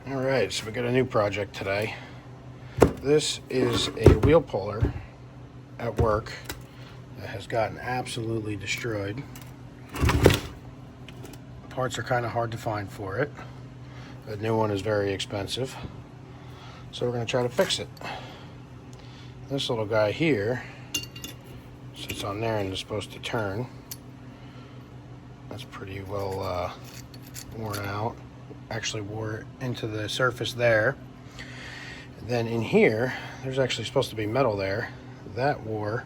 Alright, so we got a new project today. This is a wheel puller at work that has gotten absolutely destroyed. Parts are kind of hard to find for it. The new one is very expensive. So we're going to try to fix it. This little guy here sits on there and is supposed to turn. That's pretty well worn out. Actually wore into the surface there. And then in here, there's actually supposed to be metal there. That wore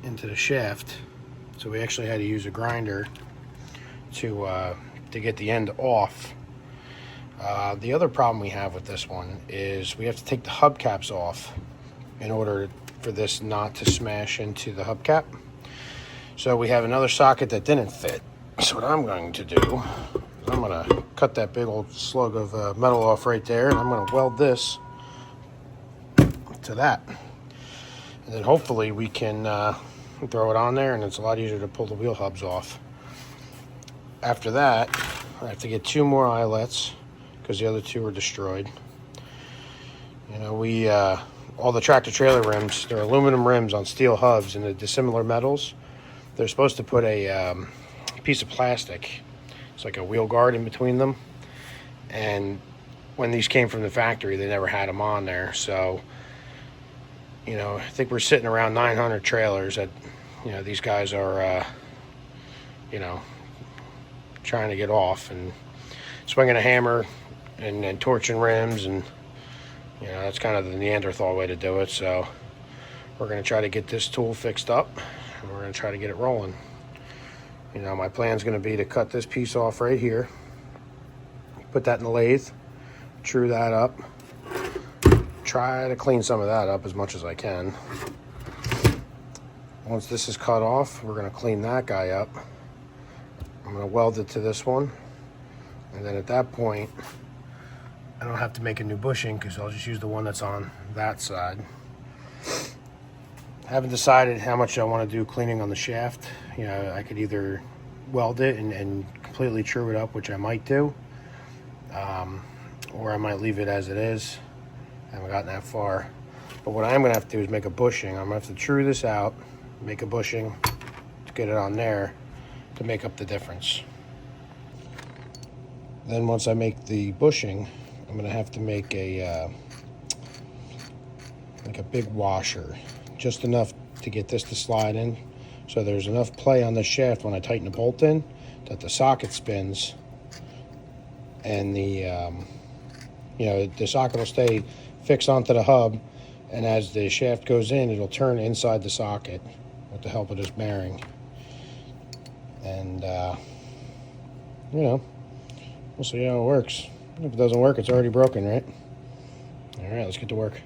into the shaft. So we actually had to use a grinder to get the end off. The other problem we have with this one is we have to take the hubcaps off in order for this not to smash into the hubcap. So we have another socket that didn't fit. So what I'm going to do is I'm going to cut that big old slug of metal off right there, and I'm going to weld this to that. And then hopefully we can throw it on there, and it's a lot easier to pull the wheel hubs off. After that, I have to get 2 more eyelets because the other 2 were destroyed. You know, all the tractor trailer rims, they're aluminum rims on steel hubs, and the dissimilar metals, they're supposed to put a piece of plastic. It's like a wheel guard in between them. And when these came from the factory, they never had them on there. So, you know, I think we're sitting around 900 trailers that, you know, these guys are, you know, trying to get off and swinging a hammer and torching rims, and you know, that's kind of the Neanderthal way to do it. So we're going to try to get this tool fixed up, and we're going to try to get it rolling. You know, my plan is going to be to cut this piece off right here, put that in the lathe, true that up, try to clean some of that up as much as I can. Once this is cut off, we're going to clean that guy up. I'm going to weld it to this one, and then at that point I don't have to make a new bushing because I'll just use the one that's on that side. Haven't decided how much I want to do cleaning on the shaft. You know, I could either weld it and completely true it up, which I might do, or I might leave it as it is. I haven't gotten that far. But what I'm going to have to do is make a bushing. I'm going to have to true this out, make a bushing to get it on there to make up the difference. Then once I make the bushing, I'm going to have to make a like a big washer, just enough to get this to slide in, so there's enough play on the shaft when I tighten the bolt in that the socket spins, and the you know, the socket will stay fixed onto the hub, and as the shaft goes in, it'll turn inside the socket with the help of this bearing. And you know, we'll see how it works. If it doesn't work, it's already broken, right? All right, let's get to work.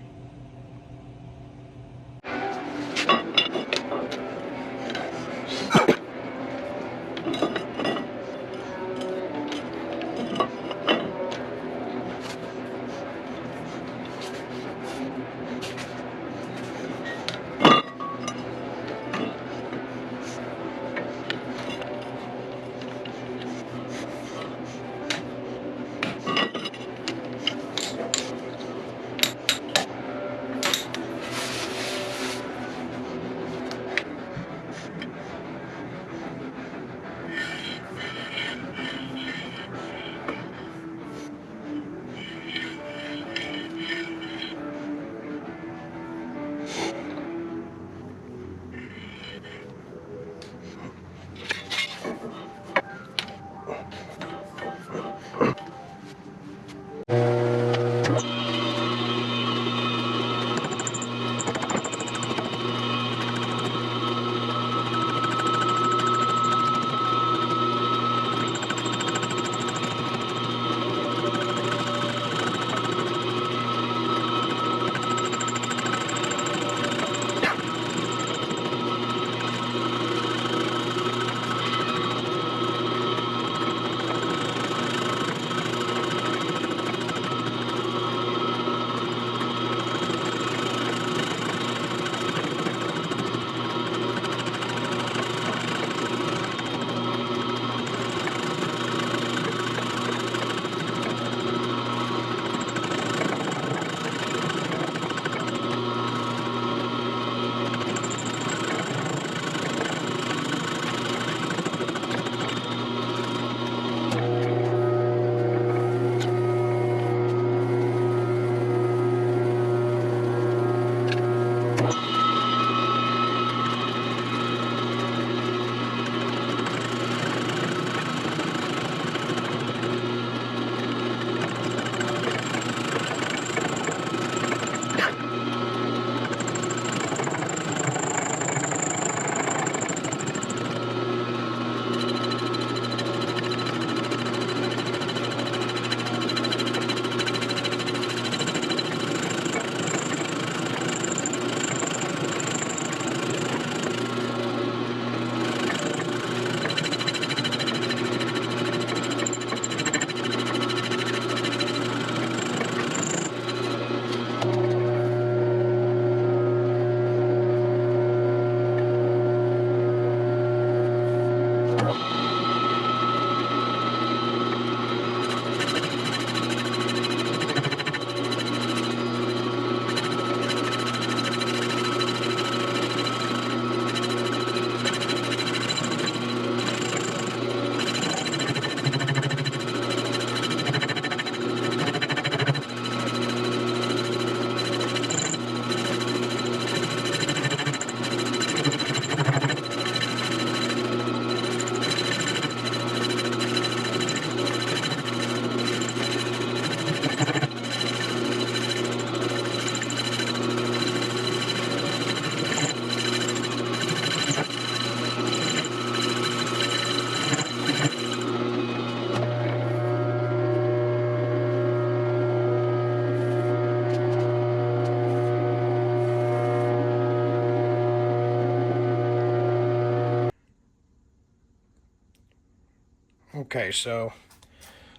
Okay, so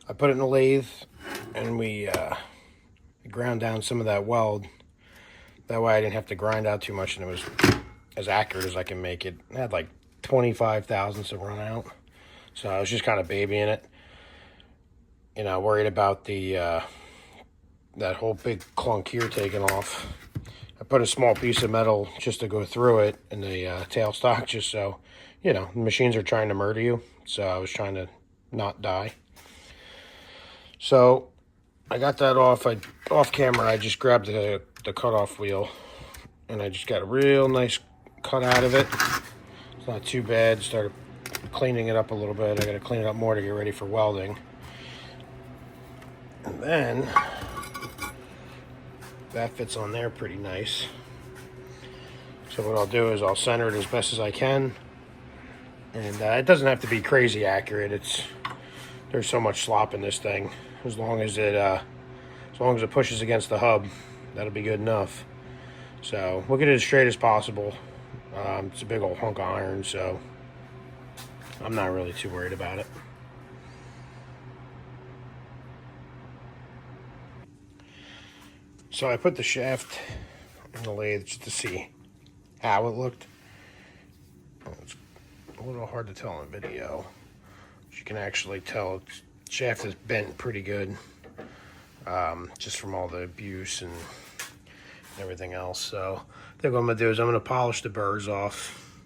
I put it in the lathe and we ground down some of that weld. That way I didn't have to grind out too much and it was as accurate as I can make it. I had like 25 thousandths to run out. So I was just kind of babying it. You know, worried about the that whole big clunk here taking off. I put a small piece of metal just to go through it in the tailstock, just so, you know, machines are trying to murder you. So I was trying to not die. So I got that off. Off camera, I just grabbed the cutoff wheel and I just got a real nice cut out of it. It's not too bad. Started cleaning it up a little bit. I got to clean it up more to get ready for welding. And then that fits on there pretty nice. So what I'll do is I'll center it as best as I can. And it doesn't have to be crazy accurate. There's so much slop in this thing. As long as it pushes against the hub, that'll be good enough. So we'll get it as straight as possible. It's a big old hunk of iron, so I'm not really too worried about it. So I put the shaft in the lathe just to see how it looked. It's a little hard to tell in video. As you can actually tell, the shaft is bent pretty good, just from all the abuse and everything else. So I think what I'm going to do is I'm going to polish the burrs off,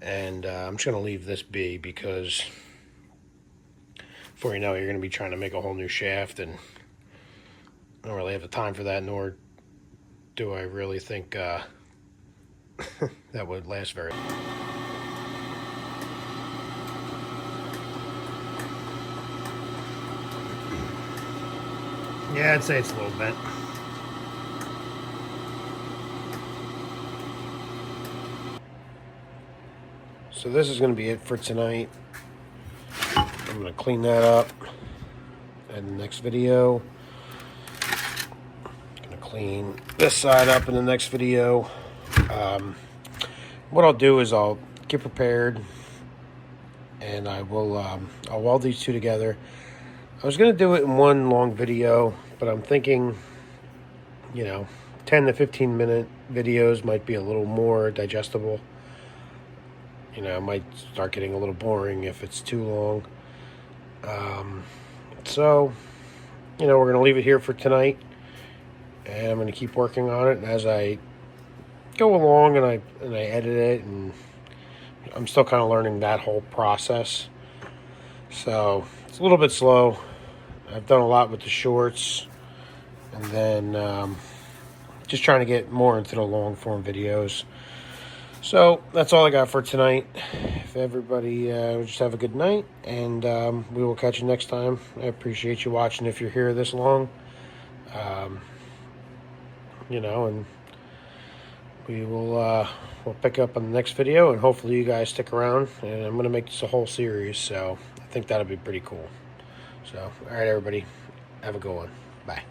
and I'm just going to leave this be, because before you know it, you're going to be trying to make a whole new shaft, and I don't really have the time for that, nor do I really think that would last very long. Yeah, I'd say it's a little bent. So this is going to be it for tonight. I'm going to clean that up in the next video. Clean this side up in the next video. What I'll do is I'll get prepared and I will I'll weld these two together. I was gonna do it in one long video, but I'm thinking, you know, 10 to 15 minute videos might be a little more digestible. You know, it might start getting a little boring if it's too long. So, you know, we're gonna leave it here for tonight. And I'm going to keep working on it as I go along, and I edit it, and I'm still kind of learning that whole process. So it's a little bit slow. I've done a lot with the shorts, and then just trying to get more into the long form videos. So that's all I got for tonight. If everybody just have a good night, and we will catch you next time. I appreciate you watching if you're here this long. You know, and we will we'll pick up on the next video, and hopefully you guys stick around, and I'm going to make this a whole series, so I think that'll be pretty cool. So, all right, everybody, have a good one. Bye.